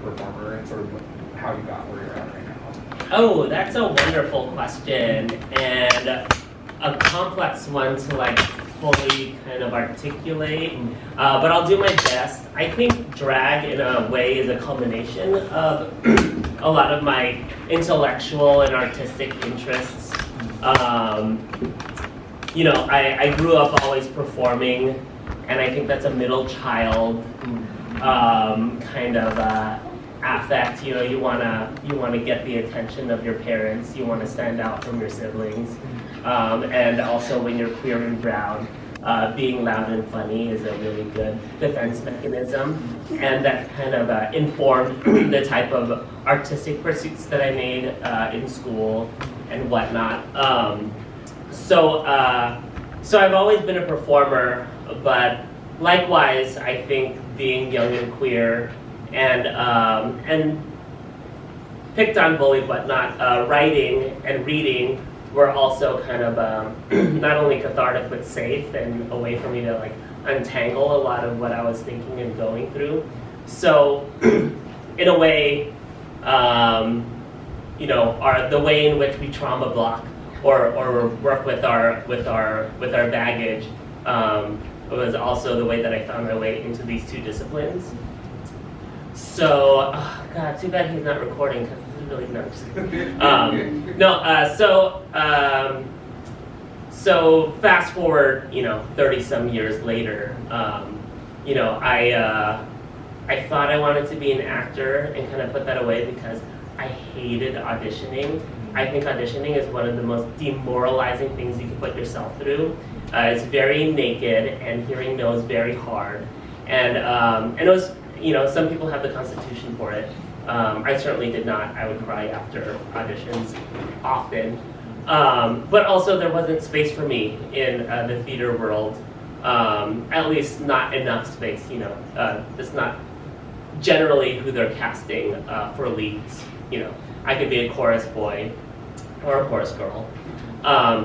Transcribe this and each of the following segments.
performer and sort of how you got where you're at right now? Oh, that's a wonderful question, and a complex one to like fully kind of articulate, but I'll do my best. I think drag in a way is a culmination of a lot of my intellectual and artistic interests. You know, I grew up always performing, and I think that's a middle child kind of affect. You know, you wanna get the attention of your parents. You wanna stand out from your siblings, and also when you're queer and brown, being loud and funny is a really good defense mechanism, and that kind of informed the type of artistic pursuits that I made in school and whatnot. So I've always been a performer, but likewise, I think being young and queer and picked on, bullied, whatnot, writing and reading were also kind of not only cathartic but safe and a way for me to like untangle a lot of what I was thinking and going through. So, in a way, you know, the way in which we trauma block or work with our baggage was also the way that I found my way into these two disciplines. So, oh God, too bad he's not recording because this is really nuts. So fast forward, you know, 30-some years later, you know, I thought I wanted to be an actor and kind of put that away because I hated auditioning. I think auditioning is one of the most demoralizing things you can put yourself through. It's very naked, and hearing no is very hard. And it was, you know, some people have the constitution for it. I certainly did not. I would cry after auditions often. But also there wasn't space for me in the theater world, at least not enough space, you know. It's not generally who they're casting for leads, you know. I could be a chorus boy or a chorus girl.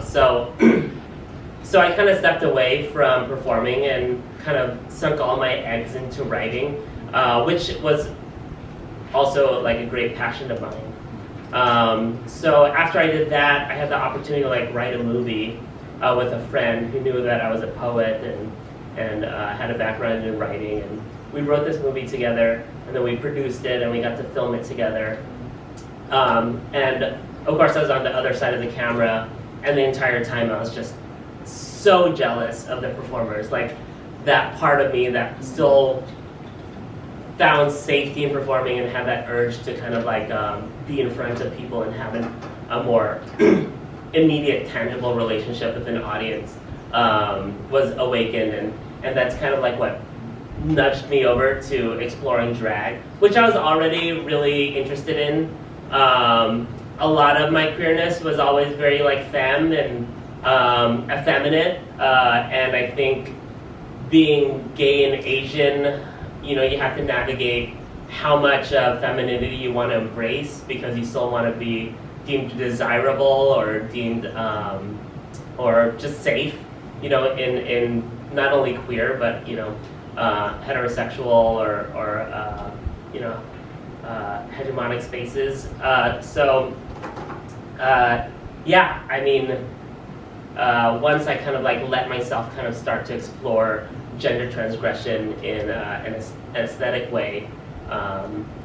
So I kind of stepped away from performing and kind of sunk all my eggs into writing, which was also like a great passion of mine. So after I did that, I had the opportunity to like write a movie with a friend who knew that I was a poet and had a background in writing, and we wrote this movie together, and then we produced it, and we got to film it together. And of course, I was on the other side of the camera, and the entire time I was just so jealous of the performers, like that part of me that still found safety in performing and had that urge to kind of like be in front of people and have a more immediate, tangible relationship with an audience was awakened, and that's kind of like what nudged me over to exploring drag, which I was already really interested in. A lot of my queerness was always very like femme and effeminate, and I think being gay and Asian, you know, you have to navigate how much femininity you want to embrace because you still want to be deemed desirable or deemed or just safe, you know, in not only queer but, you know, heterosexual or you know, hegemonic spaces. Yeah, I mean, once I kind of like let myself kind of start to explore gender transgression in an aesthetic way,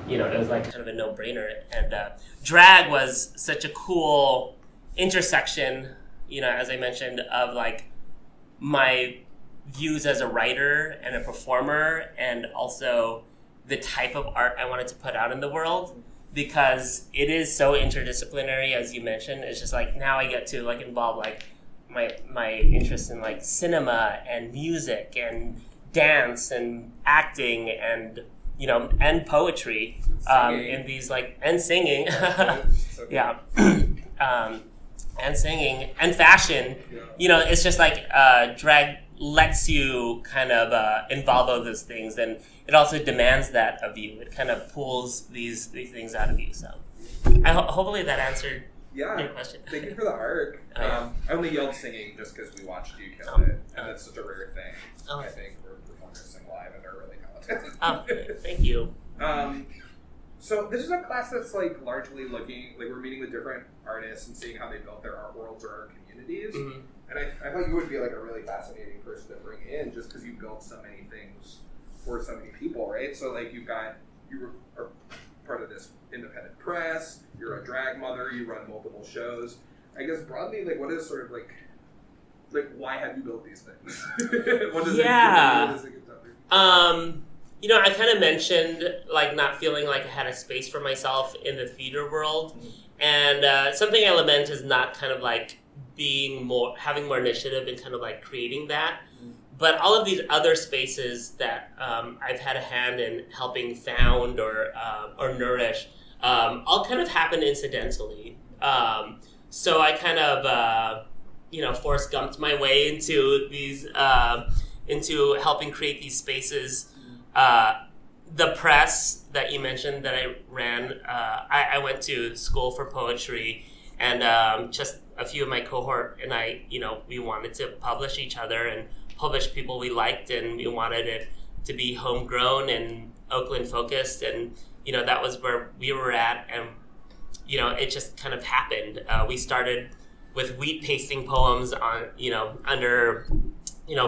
you know, it was like kind of a no-brainer. And drag was such a cool intersection, you know, as I mentioned, of like my views as a writer and a performer, and also the type of art I wanted to put out in the world, because it is so interdisciplinary, as you mentioned. It's just like now I get to like involve like my interest in like cinema and music and dance and acting and, you know, and poetry, in these like, and singing, yeah, and singing and fashion. You know, it's just like drag lets you kind of involve all those things, and it also demands that of you. It kind of pulls these things out of you. So hopefully that answered your question. Thank you for the art. I only yelled singing just because we watched you kill it, and that's such a rare thing. I think where performers sing live and they're really talented. Thank you. So this is a class that's like largely looking, like we're meeting with different artists and seeing how they built their art worlds or art communities. Mm-hmm. And I thought you would be like a really fascinating person to bring in just because you built so many things for so many people, right? So like you are part of this independent press, you're a drag mother, you run multiple shows. I guess broadly, like what is sort of like why have you built these things? What does it get done? I kind of mentioned like not feeling like I had a space for myself in the theater world, and something I lament is not kind of like having more initiative and kind of like creating that. But all of these other spaces that I've had a hand in helping found or nourish, all kind of happen incidentally. So I kind of Forrest Gumped my way into these into helping create these spaces. The press that you mentioned that I ran, I went to school for poetry, and just a few of my cohort and I, we wanted to publish each other and publish people we liked, and we wanted it to be homegrown and Oakland focused, and that was where we were at, and it just kind of happened. We started with wheat pasting poems on under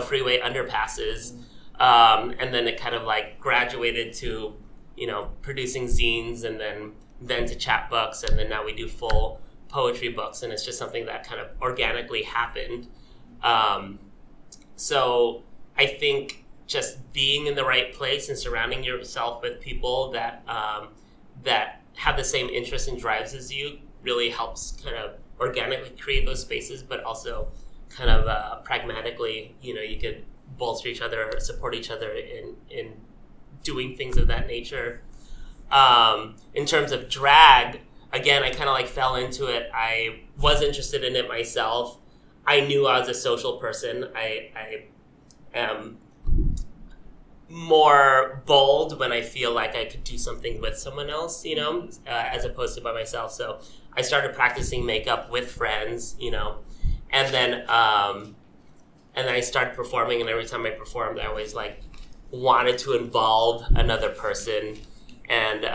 freeway underpasses. And then it kind of like graduated to, producing zines, and then to chapbooks, and then now we do full poetry books, and it's just something that kind of organically happened. So I think just being in the right place and surrounding yourself with people that have the same interests and drives as you really helps kind of organically create those spaces, but also kind of pragmatically, you could bolster each other, support each other in doing things of that nature. In terms of drag, again, I kind of like fell into it. I was interested in it myself. I knew I was a social person. I am more bold when I feel like I could do something with someone else, as opposed to by myself. So I started practicing makeup with friends, and then I started performing, and every time I performed, I always like wanted to involve another person, and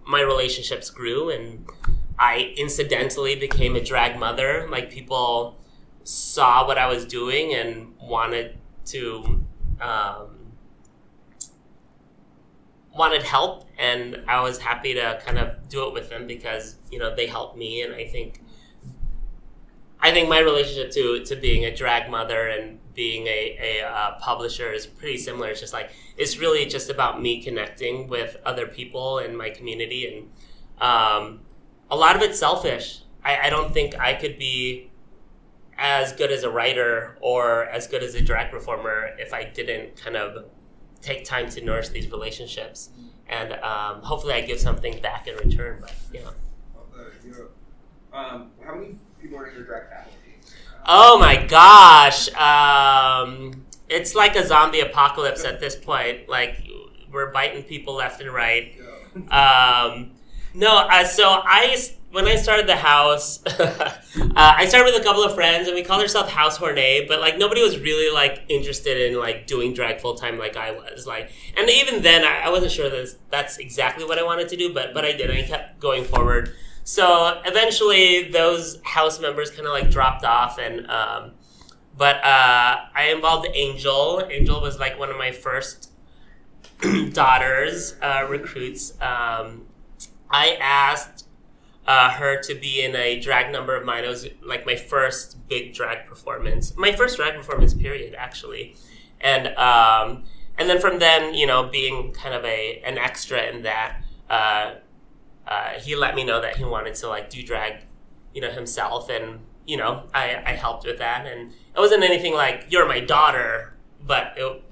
my relationships grew, and I incidentally became a drag mother. Like people saw what I was doing and wanted help, and I was happy to kind of do it with them because they helped me, and I think my relationship to being a drag mother and being a publisher is pretty similar. It's just like, it's really just about me connecting with other people in my community, and a lot of it's selfish. I don't think I could be as good as a writer or as good as a drag performer if I didn't kind of take time to nourish these relationships, and hopefully I give something back in return. But how many people are in your drag faculty? Oh my gosh. It's like a zombie apocalypse at this point. Like, we're biting people left and right. When I started the house, I started with a couple of friends, and we called ourselves House Hornet, but like nobody was really like interested in like doing drag full time like I was. Like, and even then I wasn't sure that's exactly what I wanted to do, but I did. I kept going forward. So eventually those house members kind of like dropped off, and but I involved Angel. Angel was like one of my first daughters, recruits. I asked her to be in a drag number of mine. It was like my first big drag performance. My first drag performance, period, actually. And then from then, being kind of an extra in that, he let me know that he wanted to like do drag, himself, and I helped with that, and it wasn't anything like you're my daughter, but it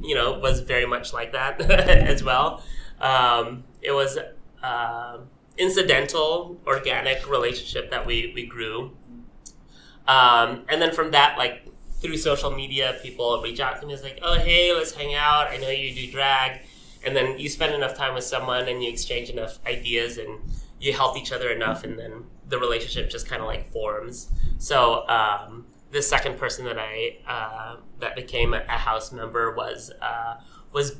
was very much like that as well. It was incidental, organic relationship that we grew, and then from that, like through social media, people reach out to me. It's like, oh hey, let's hang out. I know you do drag, and then you spend enough time with someone, and you exchange enough ideas, and you help each other enough, and then the relationship just kind of like forms. So the second person that that became a house member was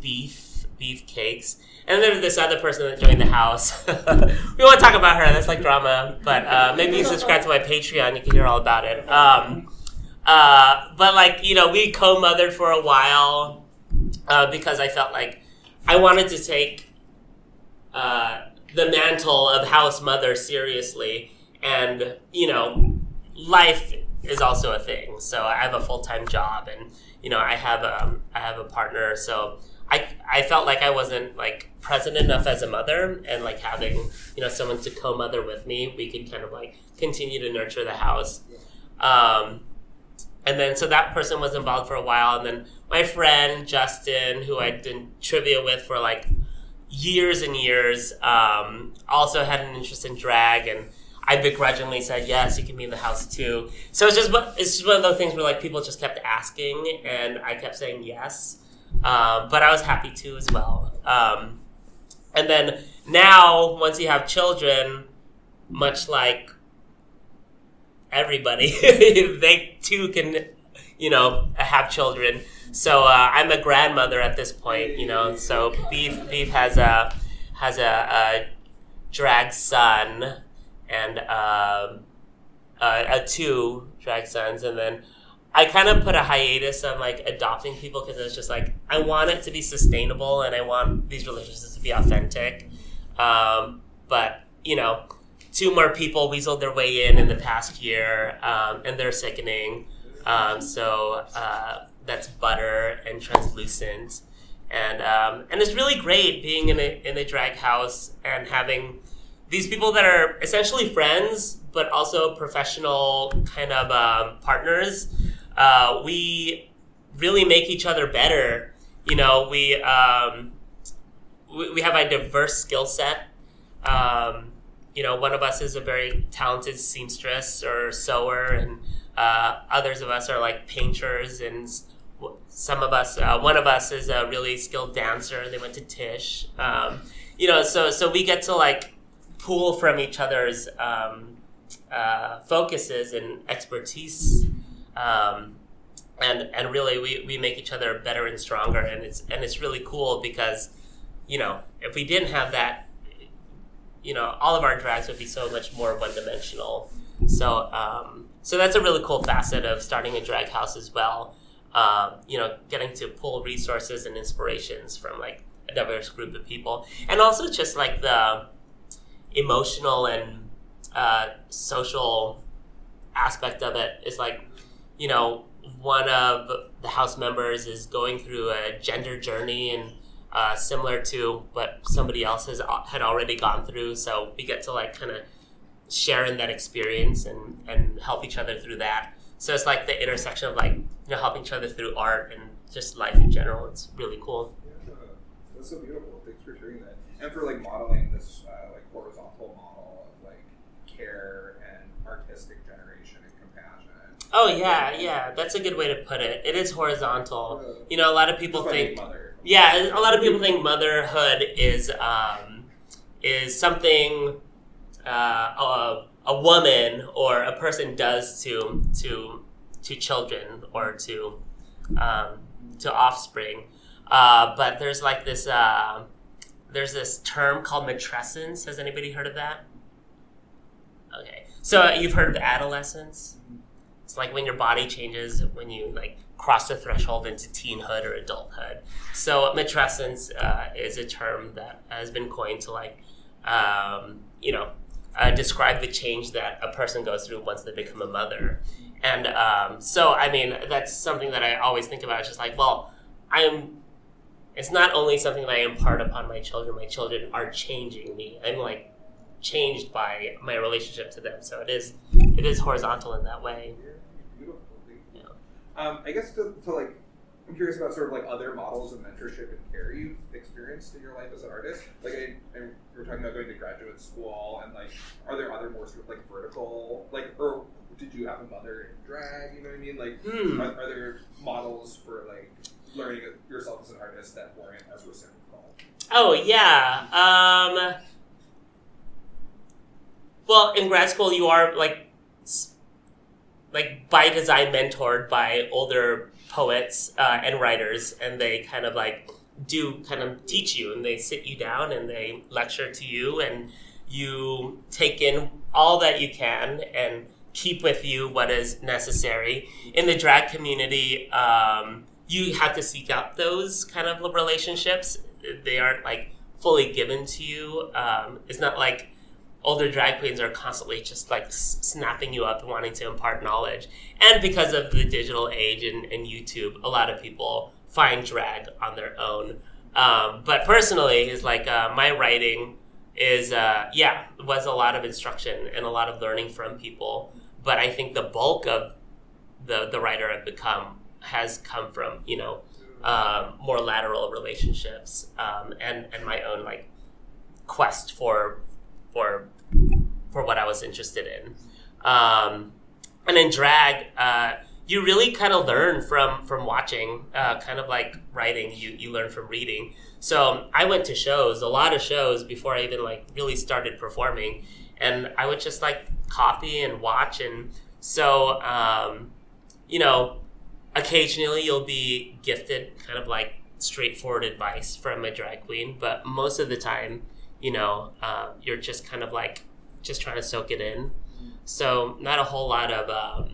Beef. Phoebe Cakes. And then there's this other person that joined the house. We won't talk about her. That's like drama. But maybe you subscribe to my Patreon. You can hear all about it. But like, we co-mothered for a while because I felt like I wanted to take the mantle of house mother seriously. And, life is also a thing. So I have a full-time job and, I have a partner. So I felt like I wasn't like present enough as a mother, and like having, someone to co-mother with me, we could kind of like continue to nurture the house. And then, so that person was involved for a while. And then my friend, Justin, who I did trivia with for like years and years, also had an interest in drag, and I begrudgingly said, yes, you can be in the house too. So it's just one of those things where like people just kept asking, and I kept saying yes. But I was happy to as well. And then now, once you have children, much like everybody, they too can, have children. So I'm a grandmother at this point, So Beef has a drag son and two drag sons, and then I kind of put a hiatus on like adopting people because it's just like I want it to be sustainable and I want these relationships to be authentic. But two more people weaseled their way in the past year, and they're sickening. So that's Butter and Translucent, and it's really great being in a drag house and having these people that are essentially friends, but also professional kind of partners. We really make each other better. We have a diverse skill set. One of us is a very talented seamstress or sewer, and others of us are like painters, and one of us is a really skilled dancer. They went to Tisch. So we get to like pull from each other's focuses and expertise, and really we make each other better and stronger, and it's really cool because if we didn't have that, all of our drags would be so much more one-dimensional. So that's a really cool facet of starting a drag house as well. Getting to pull resources and inspirations from like a diverse group of people, and also just like the emotional and social aspect of it is like, one of the house members is going through a gender journey, and similar to what somebody else had already gone through. So we get to like kind of share in that experience and help each other through that. So it's like the intersection of like, helping each other through art and just life in general. It's really cool. Yeah, that's so beautiful. Thanks for sharing that. And for like modeling this like horizontal model of like care and artistic generation and compassion. Oh yeah, that's a good way to put it. It is horizontal. A lot of people think. Yeah, a lot of people think motherhood is something a woman or a person does to children or to offspring. But there's like this there's this term called matrescence. Has anybody heard of that? Okay, so you've heard of adolescence. It's like when your body changes when you like cross the threshold into teenhood or adulthood. So matrescence is a term that has been coined to like, describe the change that a person goes through once they become a mother. And so, I mean, that's something that I always think about. It's just like, well, it's not only something that I impart upon my children are changing me. I'm like changed by my relationship to them. So it is horizontal in that way. Beautiful. I guess to like, I'm curious about sort of like other models of mentorship and care you've experienced in your life as an artist. Like, we're talking about going to graduate school, and like, are there other more sort of like vertical, like, or did you have a mother in drag? You know what I mean? Like, are there models for like learning yourself as an artist that weren't as reciprocal? Oh yeah. Well, in grad school, you are like by design mentored by older poets and writers, and they kind of like do kind of teach you, and they sit you down and they lecture to you, and you take in all that you can and keep with you what is necessary. In the drag community, you have to seek out those kind of relationships. They aren't like fully given to you. It's not like older drag queens are constantly just like snapping you up and wanting to impart knowledge. And because of the digital age and YouTube, a lot of people find drag on their own. But personally, is like my writing is, was a lot of instruction and a lot of learning from people. But I think the bulk of the writer I've become has come from, more lateral relationships and my own like quest for what I was interested in. And in drag, you really kind of learn from watching, kind of like writing, you learn from reading. So I went to shows, a lot of shows before I even like really started performing, and I would just like copy and watch. And so, occasionally you'll be gifted kind of like straightforward advice from a drag queen, but most of the time, you're just kind of like just trying to soak it in. So not a whole lot of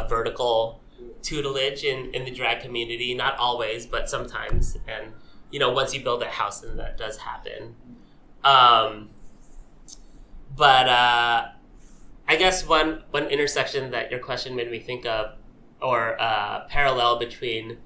vertical tutelage in the drag community, not always, but sometimes. And, once you build a house, then that does happen. But I guess one intersection that your question made me think of, or parallel between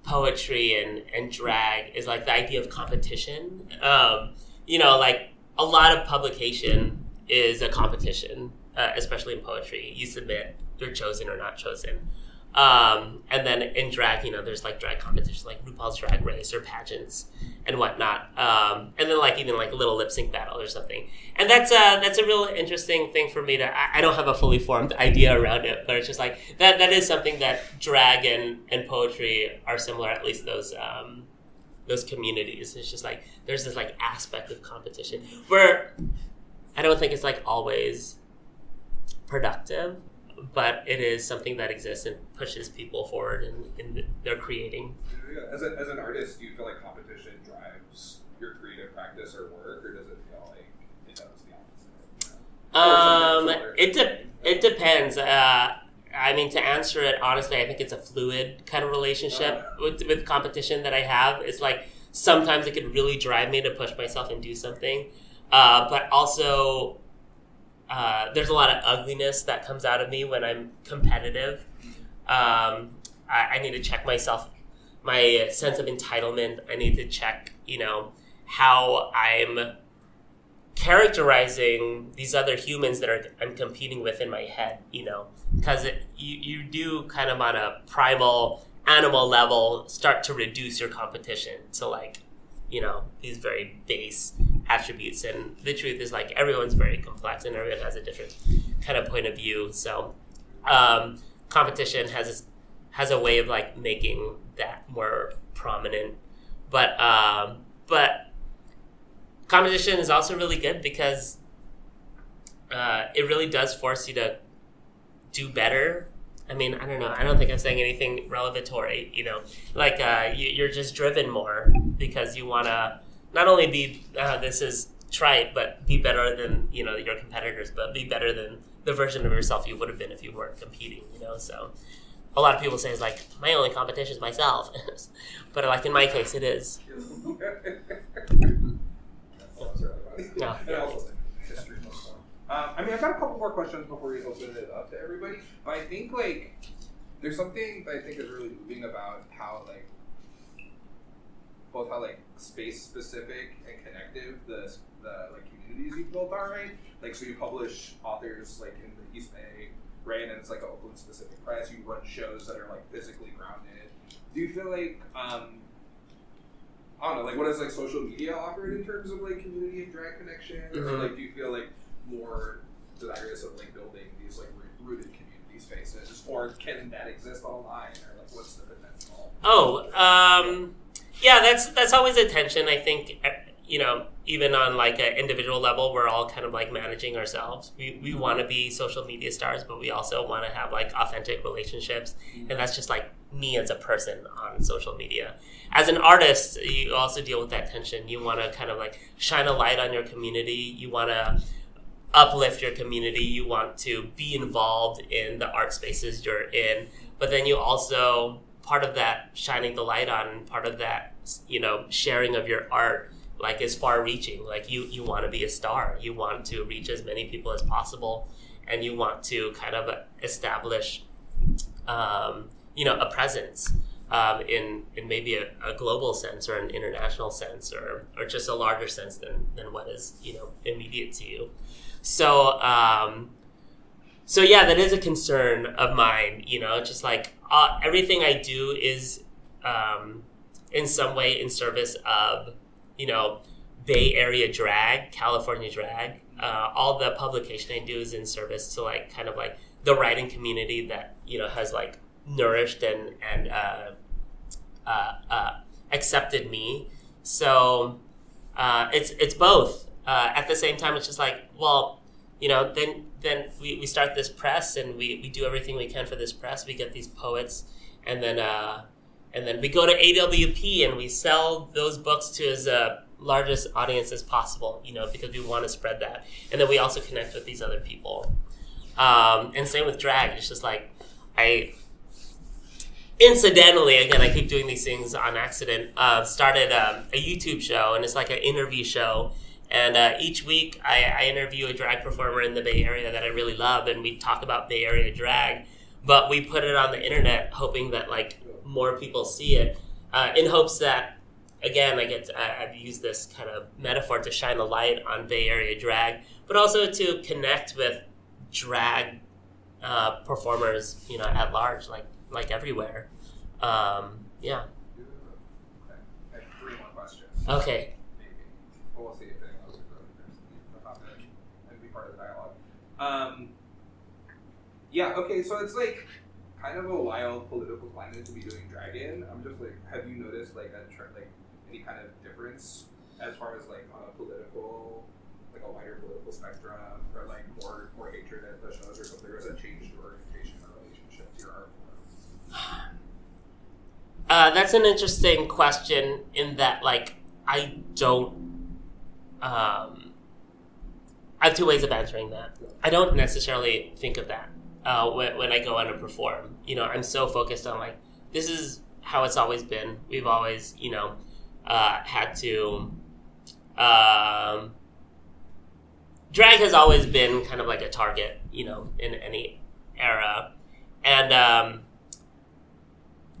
poetry and drag, is like the idea of competition. Like a lot of publication is a competition, especially in poetry. You submit, you're chosen or not chosen. And then in drag, there's like drag competitions like RuPaul's Drag Race or pageants and whatnot. And then like even like a little lip sync battle or something. And that's a real interesting thing for me to, I don't have a fully formed idea around it, but it's just like, that is something that drag and poetry are similar, at least those communities. It's just like, there's this like aspect of competition where I don't think it's like always productive, but it is something that exists and pushes people forward in their creating. Yeah. As an artist, do you feel like competition drives your creative practice or work, or does it feel like it does the opposite? It depends. To answer it honestly, I think it's a fluid kind of relationship with competition that I have. It's like sometimes it could really drive me to push myself and do something, but also there's a lot of ugliness that comes out of me when I'm competitive. I need to check myself, my sense of entitlement. I need to check, how I'm characterizing these other humans that I'm competing with in my head, because you do kind of on a primal animal level start to reduce your competition to like, these very base attributes. And the truth is like everyone's very complex and everyone has a different kind of point of view. So competition has a way of like making that more prominent. But competition is also really good because it really does force you to do better. I don't know. I don't think I'm saying anything revelatory, like you're just driven more because you want to not only be, this is trite, but be better than, your competitors, but be better than the version of yourself you would have been if you weren't competing, So a lot of people say it's like, my only competition is myself. But like in my case, it is. No. I've got a couple more questions before we open it up to everybody. But I think like there's something that I think is really moving about how like both how like space specific and connective the like communities you've built are, right? Like so you publish authors like in the East Bay, right? And it's like an Oakland specific press. You run shows that are like physically grounded. Do you feel like I don't know, like what has like social media offered in terms of like community and drag connection? Mm-hmm. Or like do you feel like more desirous of like building these like rooted community spaces, or can that exist online, or like what's the potential? Yeah, that's always a tension. I think even on like an individual level, we're all kind of like managing ourselves. We want to be social media stars, but we also want to have like authentic relationships, and that's just like me as a person on social media. As an artist, you also deal with that tension. You want to kind of like shine a light on your community. You want to uplift your community. You want to be involved in the art spaces you're in. But then you also, part of that shining the light on, part of that, sharing of your art, like, is far reaching. Like, you want to be a star. You want to reach as many people as possible. And you want to kind of establish, a presence in maybe a global sense or an international sense or just a larger sense than what is, immediate to you. So yeah, that is a concern of mine, just like everything I do is in some way in service of, Bay Area drag, California drag. All the publication I do is in service to like kind of like the writing community that, has like nourished and accepted me. So it's both. At the same time, it's just like, well, then we start this press and we do everything we can for this press. We get these poets, and then we go to AWP and we sell those books to as largest audience as possible, because we want to spread that. And then we also connect with these other people. And same with drag. It's just like, incidentally, again, I keep doing these things on accident, started a YouTube show, and it's like an interview show. And each week I interview a drag performer in the Bay Area that I really love, and we talk about Bay Area drag. But we put it on the internet hoping that like more people see it, in hopes that, again, I've used this kind of metaphor to shine a light on Bay Area drag, but also to connect with drag performers, at large, like everywhere. Yeah. Okay. I have 3 more questions. Okay. Maybe. But we'll see if anyone else is the topic and be part of the dialogue. Yeah, okay, so it's like kind of a wild political climate to be doing drag in. I'm just like, have you noticed like any kind of difference as far as like on a political, like a wider political spectrum, or like more hatred at the shows or something, or has that changed your orientation or relationship to your art form? That's an interesting question in that, like, I have 2 ways of answering that. I don't necessarily think of that when I go out and perform. I'm so focused on, like, this is how it's always been. We've always, had to... drag has always been kind of like a target, in any era. And,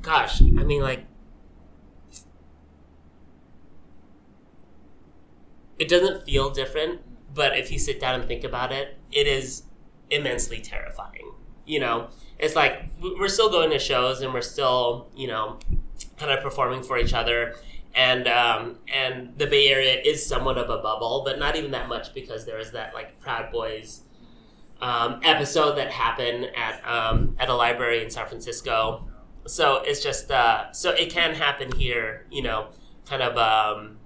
gosh, I mean, like, it doesn't feel different, but if you sit down and think about it, it is immensely terrifying. It's like we're still going to shows and we're still, kind of performing for each other. And the Bay Area is somewhat of a bubble, but not even that much, because there is that like Proud Boys episode that happened at a library in San Francisco. So it's just so it can happen here, kind of the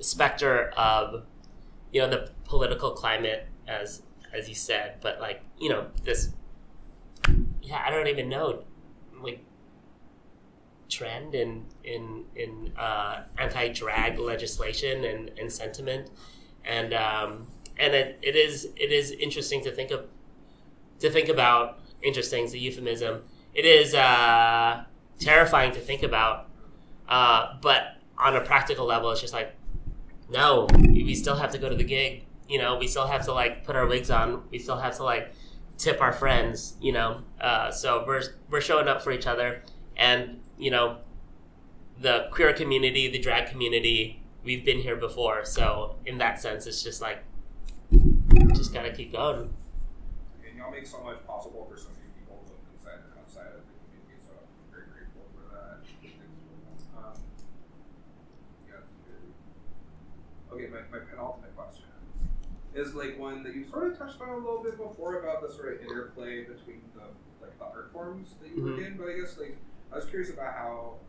specter of the political climate as you said, but like this, I don't even know, like, trend in anti-drag legislation and sentiment, and it is interesting to think about. Interesting is a euphemism. It is terrifying to think about, but on a practical level, it's just like, no, we still have to go to the gig. We still have to like put our wigs on. We still have to like tip our friends. So we're showing up for each other, and the queer community, the drag community, we've been here before. So in that sense, it's just like, just gotta keep going. And y'all make so much possible for so many people inside and outside of the community, so I'm very grateful for that. Okay, my penultimate question is like one that you sort of touched on a little bit before about the sort of interplay between the art forms that you work in, but I guess like I was curious about how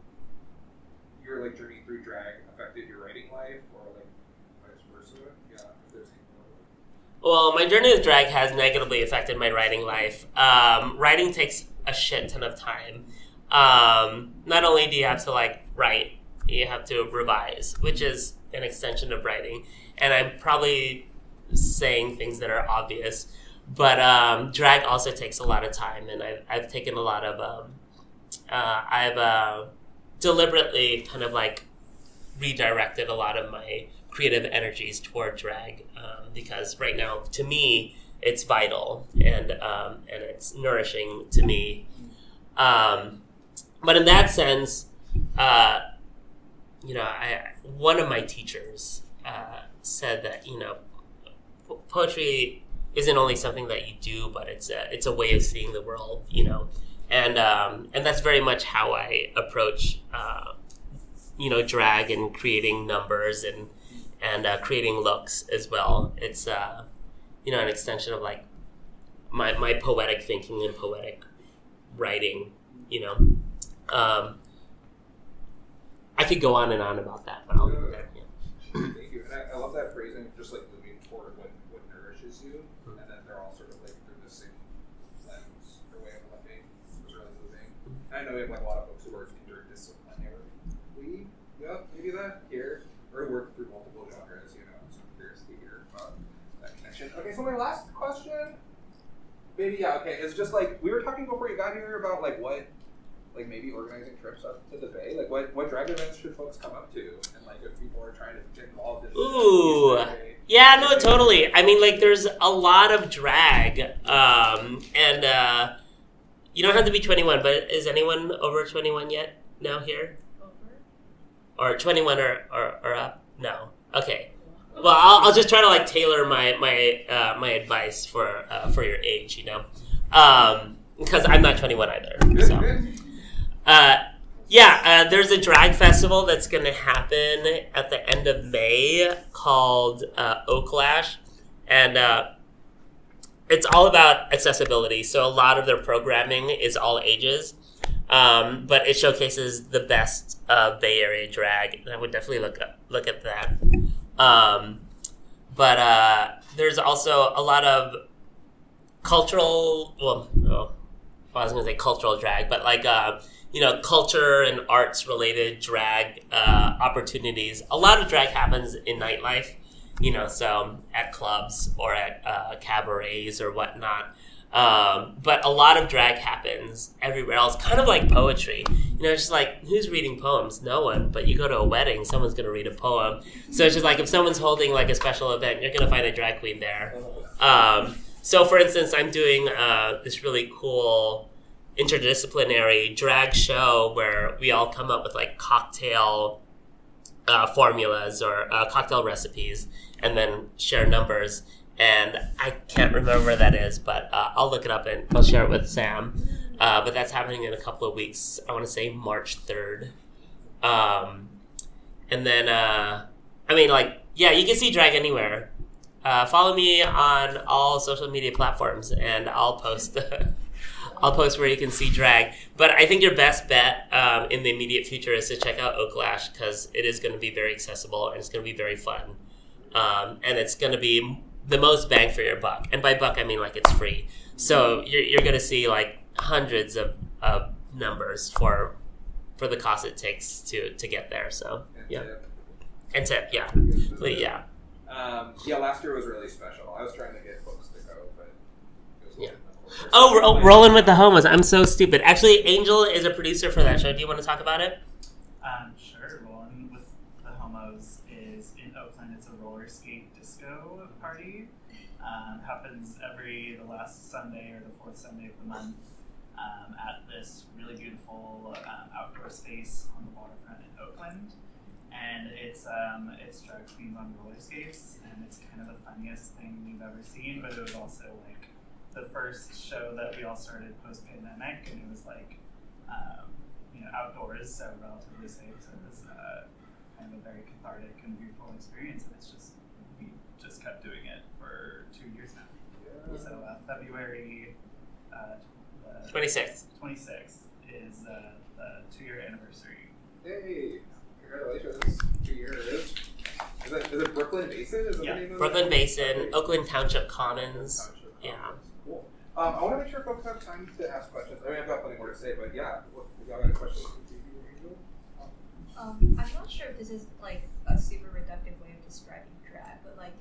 your like journey through drag affected your writing life, or like vice versa. Yeah, if there's Well, my journey with drag has negatively affected my writing life. Writing takes a shit ton of time. Not only do you have to like write, you have to revise, which is an extension of writing. And I'm probably saying things that are obvious, but drag also takes a lot of time, and I've taken a lot of I've deliberately kind of like redirected a lot of my creative energies toward drag, because right now to me it's vital, and it's nourishing to me. But in that sense, one of my teachers said that poetry isn't only something that you do, but it's a way of seeing the world, and that's very much how I approach drag and creating numbers and creating looks as well. It's an extension of like my poetic thinking and poetic writing. I could go on and on about that, but I'll leave it there. Thank you. And I love that phrasing, just like moving toward what nourishes you, and then they're all sort of like through the same lens or way of looking. It was really moving. I know we have like a lot of folks who work interdisciplinary. Maybe that here, or work through multiple genres, so I'm curious to hear about that connection. Okay, so my last question, it's just like, we were talking before you got here about like what, like maybe organizing trips up to the Bay, like what drag events should folks come up to, and like if people are trying to get involved in yeah, no, totally. I mean, like there's a lot of drag, and you don't have to be 21, but is anyone over 21 yet now here? Or 21 or up? No. Okay. Well, I'll just try to like tailor my advice for your age, because I'm not 21 either. So, there's a drag festival that's going to happen at the end of May called Oaklash, and it's all about accessibility. So a lot of their programming is all ages. But it showcases the best Bay Area drag, and I would definitely look at that. But there's also a lot of cultural, I was going to say cultural drag, but like, culture and arts related drag opportunities. A lot of drag happens in nightlife, so at clubs or at cabarets or whatnot. But a lot of drag happens everywhere else, kind of like poetry. It's just like, who's reading poems? No one. But you go to a wedding, someone's going to read a poem. So it's just like, if someone's holding like a special event, you're going to find a drag queen there. So for instance, I'm doing this really cool interdisciplinary drag show where we all come up with like cocktail formulas or cocktail recipes and then share numbers. And I can't remember where that is, but I'll look it up and I'll share it with Sam. But that's happening in a couple of weeks. I want to say March 3rd. And then, you can see drag anywhere. Follow me on all social media platforms, and I'll post I'll post where you can see drag. But I think your best bet in the immediate future is to check out Oaklash, because it is going to be very accessible and it's going to be very fun. And it's going to be the most bang for your buck. And by buck, I mean like it's free. So you're going to see like hundreds of numbers for the cost it takes to get there. So, and tip, yeah. Last year was really special. I was trying to get folks to go, but it was Rolling with the Homos. I'm so stupid. Actually, Angel is a producer for that show. Do you want to talk about it? Sure. Rolling with the Homos is in Oakland. It's a roller skate disco party. Happens the last Sunday or the fourth Sunday of the month at this really beautiful outdoor space on the waterfront in Oakland. And it's drag queens on roller skates, and it's kind of the funniest thing we've ever seen. But it was also like the first show that we all started post-pandemic, and it was like outdoors, so relatively safe. So it was kind of a very cathartic and beautiful experience, and we just kept doing it for 2 years now. Yeah. So February 26th is the 2-year anniversary. Hey, congratulations! 2 years. Is it Brooklyn Basin? Is that the name of Brooklyn it? Basin, Okay. Oakland Township Commons. Yeah. Cool. I want to make sure folks have time to ask questions. I mean, I've got plenty more to say, but yeah, if y'all got a question, I'm not sure if this is like a super reductive way of describing drag, but like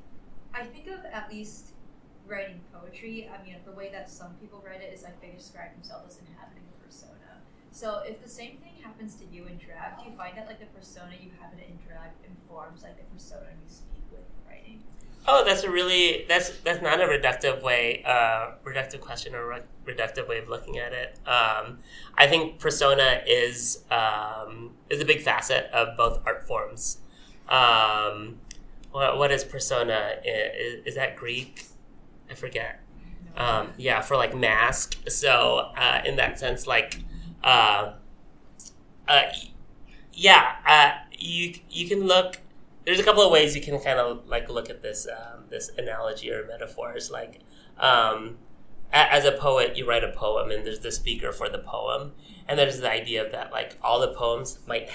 I think of at least writing poetry. I mean, the way that some people write it is like they describe themselves as inhabiting a persona. So if the same thing happens to you in drag, do you find that like the persona you have in drag informs like the persona you speak with in writing? Oh, that's not a reductive question or reductive way of looking at it. I think persona is a big facet of both art forms. What is persona? Is that Greek? I forget. Yeah, for like mask. So in that sense, like, you can look. There's a couple of ways you can kind of like look at this this analogy or metaphors. Like, as a poet, you write a poem, and there's the speaker for the poem, and there's the idea of that like all the poems might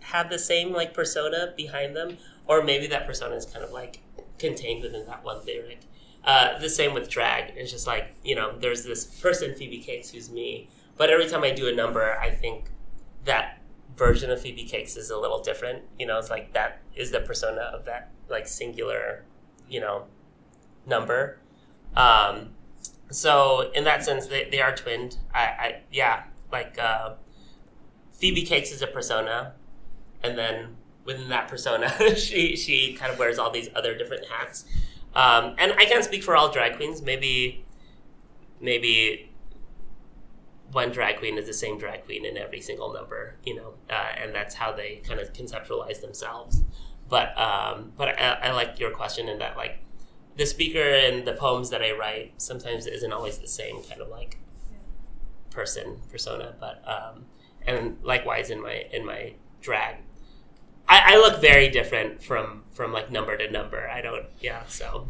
have the same like persona behind them, or maybe that persona is kind of like contained within that one lyric. The same with drag. It's just like, there's this person, Phoebe Cakes, who's me, but every time I do a number, I think that version of Phoebe Cakes is a little different. It's like that is the persona of that like singular, number. So in that sense, they are twinned. Phoebe Cakes is a persona, and then within that persona, she kind of wears all these other different hats. And I can't speak for all drag queens. Maybe one drag queen is the same drag queen in every single number, and that's how they kind of conceptualize themselves. But I like your question in that, like, the speaker and the poems that I write sometimes isn't always the same kind of like persona, but and likewise in my drag, I look very different from like number to number. I don't, so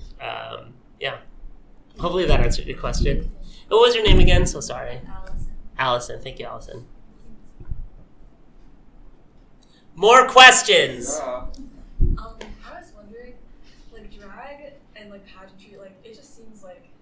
hopefully that answered your question. What was your name again? So sorry. Allison. Thank you, Allison. More questions. Yeah. I was wondering, like, drag and like pageantry, like it just seems like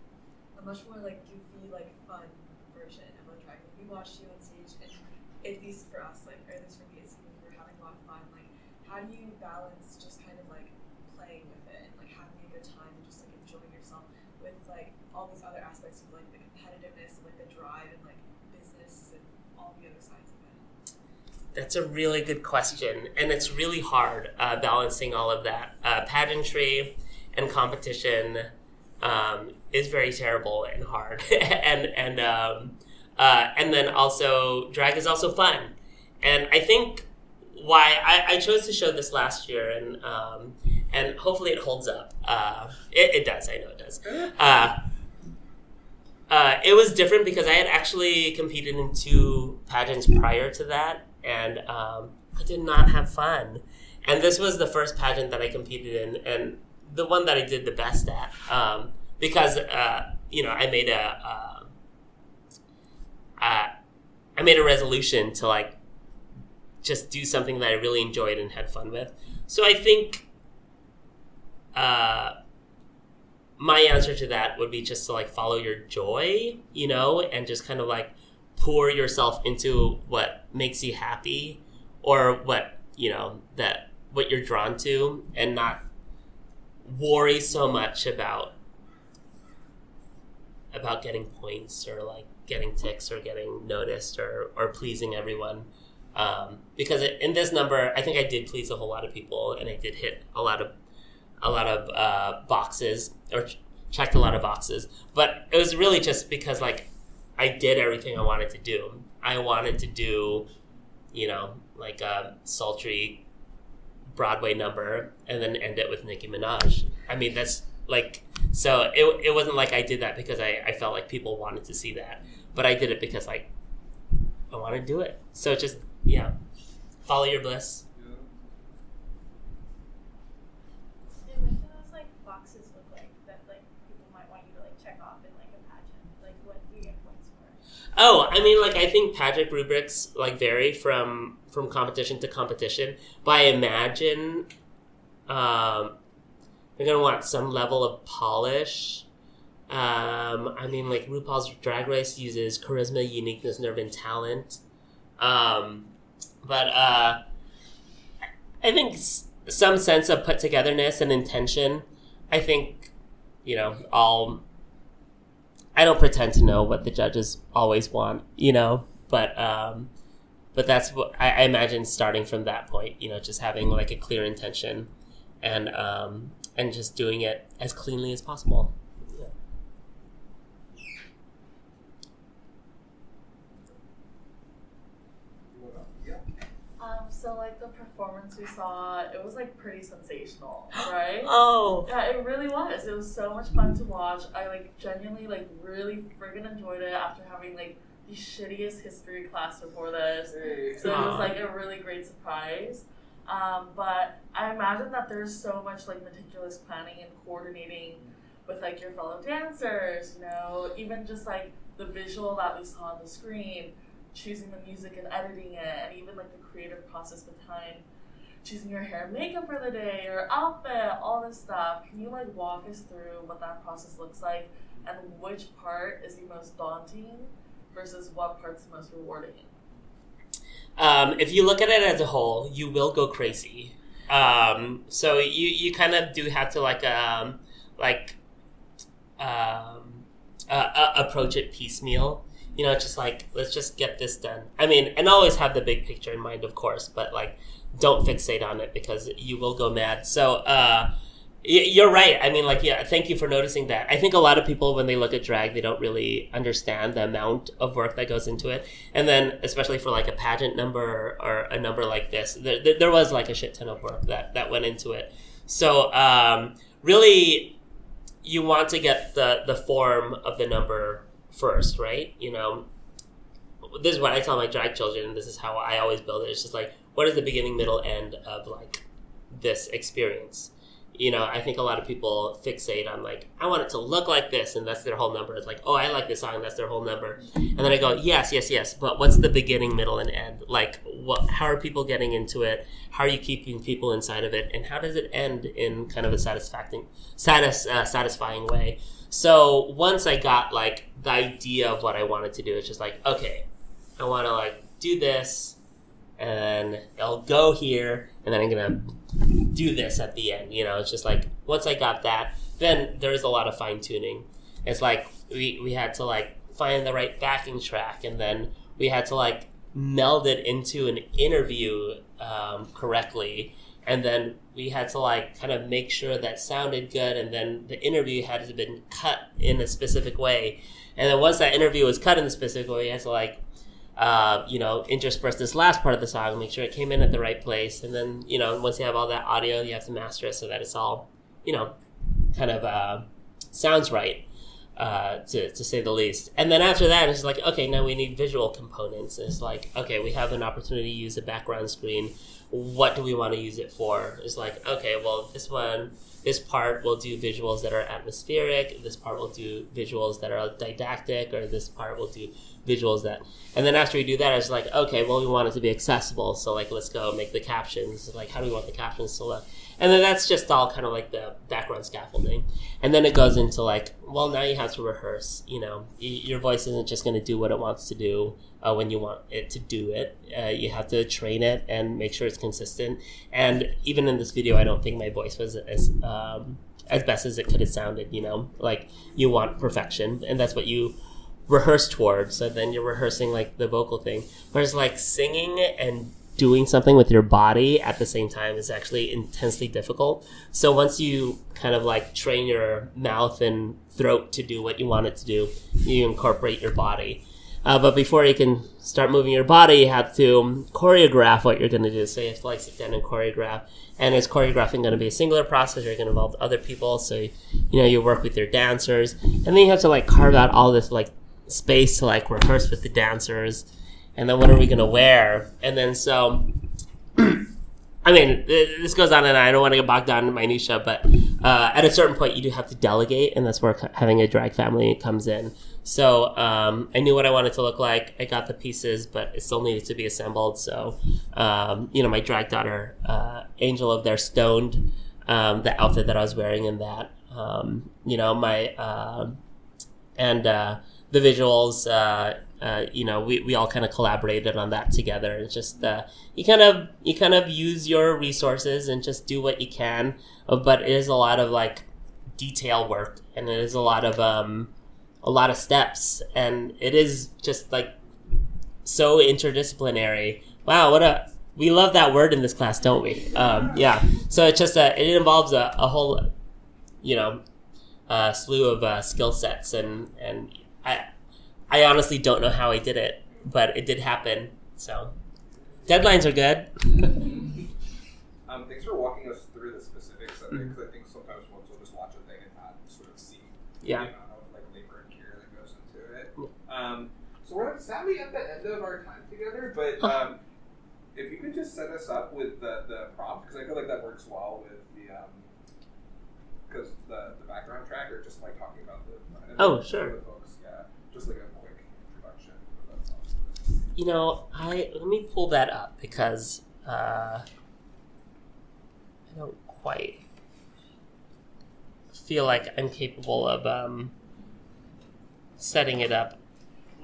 a much more like goofy, like fun version of a drag. Like, we watched you on stage, and at least for us, like, or at least for me, it seemed like we were having a lot of fun. Like, how do you balance just kind of like playing with it and like having a good time and just like enjoying yourself with like all these other aspects of like the competitiveness and like the drive and like business and all the other sides of it? That's a really good question, and it's really hard balancing all of that. Pageantry and competition is very terrible and hard, and then also drag is also fun. And I think why I chose to show this last year, and hopefully it holds up. It does. I know it does. It was different because I had actually competed in 2 pageants prior to that, and I did not have fun. And this was the first pageant that I competed in, and the one that I did the best at, because I made a resolution to like just do something that I really enjoyed and had fun with. So I think my answer to that would be just to like follow your joy, and just kind of like pour yourself into what makes you happy, or what what you're drawn to, and not worry so much about getting points or like getting ticks or getting noticed or pleasing everyone. Because in this number, I think I did please a whole lot of people, and I did hit a lot of boxes, or checked a lot of boxes. But it was really just because like I did everything I wanted to do. I wanted to do, like a sultry Broadway number and then end it with Nicki Minaj. I mean, that's like, so it wasn't like I did that because I felt like people wanted to see that, but I did it because like I want to do it. So just, follow your bliss. And what do those like boxes look like that like people might want you to like check off in like a pageant? Like, what do you get points for? Oh, I mean, like, I think pageant rubrics like vary from competition to competition, but I imagine they're gonna want some level of polish, I mean, like RuPaul's Drag Race uses charisma, uniqueness, nerve, and talent. But I think some sense of put togetherness and intention. I think, you know, I don't pretend to know what the judges always want, you know, but that's what I imagine starting from that point, you know, just having like a clear intention and just doing it as cleanly as possible. So like the performance we saw, it was like pretty sensational, right? Oh. Yeah, it really was. It was so much fun to watch. I like genuinely like really friggin' enjoyed it after having like the shittiest history class before this. So it was like a really great surprise. But I imagine that there's so much like meticulous planning and coordinating with like your fellow dancers, you know, even just like the visual that we saw on the screen, choosing the music and editing it, and even like the creative process behind choosing your hair and makeup for the day, your outfit, all this stuff. Can you like walk us through what that process looks like and which part is the most daunting versus what part's the most rewarding? If you look at it as a whole, you will go crazy. So you kind of do have to approach it piecemeal. You know, just like, let's just get this done. I mean, and always have the big picture in mind, of course, but like, don't fixate on it because you will go mad. So, you're right. I mean, like, yeah, thank you for noticing that. I think a lot of people, when they look at drag, they don't really understand the amount of work that goes into it. And then, especially for like a pageant number or a number like this, there was like a shit ton of work that went into it. So, really, you want to get the form of the number first, right? You know, this is what I tell my drag children, and this is how I always build it. It's just like, what is the beginning, middle, end of like this experience? You know, I think a lot of people fixate on like, I want it to look like this, and that's their whole number. It's like, oh, I like this song, that's their whole number. And then I go, yes, but what's the beginning, middle, and end? Like, how are people getting into it? How are you keeping people inside of it? And how does it end in kind of a satisfying way? So once I got like the idea of what I wanted to do, it's just like, okay, I want to like do this, and I'll go here, and then I'm gonna do this at the end. You know, it's just like once I got that, then there's a lot of fine tuning. It's like we had to like find the right backing track, and then we had to like meld it into an interview correctly. And then we had to like kind of make sure that sounded good, and then the interview had to been cut in a specific way. And then once that interview was cut in a specific way, you had to like, intersperse this last part of the song, make sure it came in at the right place. And then, you know, once you have all that audio, you have to master it so that it's all, you know, kind of sounds right, to say the least. And then after that, it's like, okay, now we need visual components. It's like, okay, we have an opportunity to use a background screen. What do we want to use it for? It's like, okay, well, this part will do visuals that are atmospheric, this part will do visuals that are didactic, or this part will do visuals that... And then after we do that, it's like, okay, well, we want it to be accessible, so like, let's go make the captions. Like, how do we want the captions to look? And then that's just all kind of like the background scaffolding. And then it goes into like, well, now you have to rehearse, you know. Your voice isn't just going to do what it wants to do when you want it to do it. You have to train it and make sure it's consistent. And even in this video, I don't think my voice was as best as it could have sounded, you know. Like, you want perfection, and that's what you rehearse towards. So then you're rehearsing like the vocal thing. Whereas like singing and doing something with your body at the same time is actually intensely difficult. So once you kind of like train your mouth and throat to do what you want it to do, you incorporate your body. But before you can start moving your body, you have to choreograph what you're going to do. So you have to like sit down and choreograph. And is choreographing going to be a singular process, or you're going to involve other people? So, you know, you work with your dancers. And then you have to like carve out all this like space to like rehearse with the dancers. And then what are we going to wear? And then so, I mean, this goes on and on. I don't want to get bogged down in minutia, but at a certain point you do have to delegate, and that's where having a drag family comes in. So I knew what I wanted to look like. I got the pieces, but it still needed to be assembled. So, my drag daughter, Angel of Their Stoned, the outfit that I was wearing in that, and the visuals. We all kind of collaborated on that together. It's just you kind of use your resources and just do what you can, but it is a lot of like detail work, and it is a lot of steps, and it is just like so interdisciplinary. Wow, we love that word in this class, don't we? Yeah. So it's just it involves a whole slew of skill sets, and I honestly don't know how I did it, but it did happen. So deadlines are good. Thanks for walking us through the specifics of it, because I think sometimes folks will just watch a thing and not sort of see the amount of like labor and care that goes into it. So we're sadly at the end of our time together, but if you could just set us up with the prompt, because I feel like that works well with the background track, or just like talking about the sure. the folks, just like a quick introduction. Let me pull that up because I don't quite feel like I'm capable of setting it up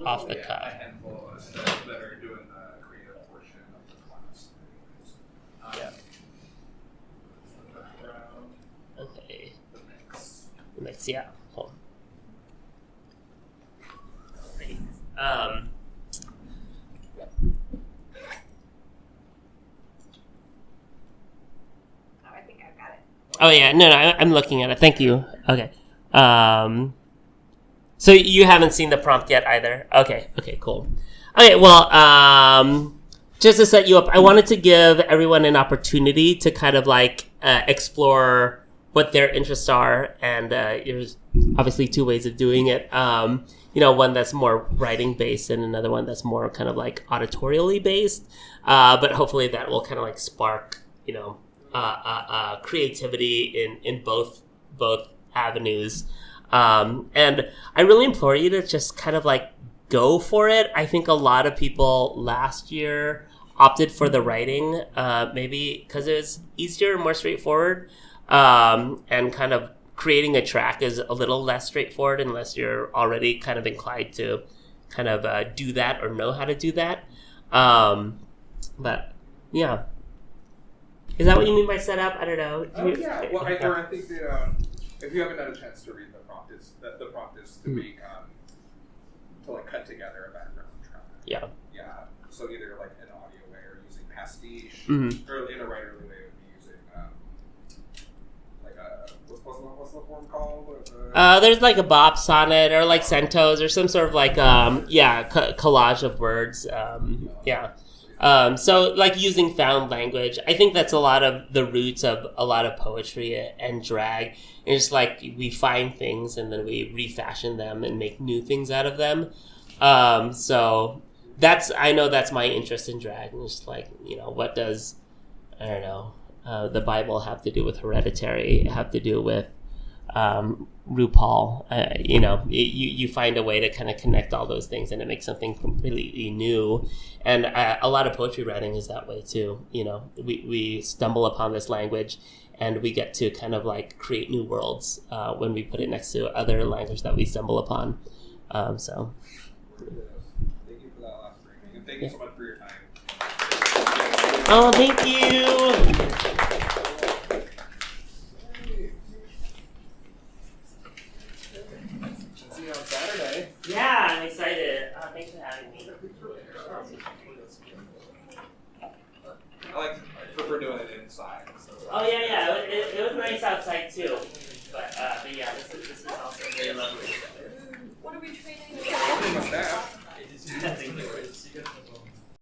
off the cuff. A handful of us that are doing the creative portion of the class. Okay. The mix. Yeah. Hold on. Great. I think I've got it. Oh yeah, no, I'm looking at it. Thank you. Okay. So you haven't seen the prompt yet either. Okay, cool. Okay, well, just to set you up, I wanted to give everyone an opportunity to kind of like explore what their interests are, and there's obviously two ways of doing it. One that's more writing based, and another one that's more kind of like auditorially based. But hopefully that will kind of like spark, creativity in both avenues. And I really implore you to just kind of like go for it. I think a lot of people last year opted for the writing, maybe because it was easier and more straightforward. And kind of creating a track is a little less straightforward unless you're already kind of inclined to kind of do that or know how to do that. But yeah. Is that what you mean by setup? I don't know. Yeah. Well, I think that if you haven't had a chance to read the prompt, the prompt is to make to like cut together a background track. Yeah. Yeah. So either like an audio way or using pastiche, Mm-hmm. or in a writerly way, it would be using like a what's the form called? There's like a bop sonnet or like centos or some sort of like collage of words. So like using found language, I think that's a lot of the roots of a lot of poetry and drag. And it's like we find things and then we refashion them and make new things out of them. So I know that's my interest in drag. And it's like, what does, I don't know, the Bible have to do with Hereditary, have to do with RuPaul? You find a way to kind of connect all those things and it makes something completely new. And a lot of poetry writing is that way too. We stumble upon this language and we get to kind of like create new worlds when we put it next to other language that we stumble upon. So. Thank you for that last briefing, and thank you so much for your time. Oh, thank you. See you on Saturday. Yeah, I'm excited. Thanks for having me. I prefer doing it inside. Oh yeah. It was nice outside too. But yeah, this is also very lovely. What are we training? Staff.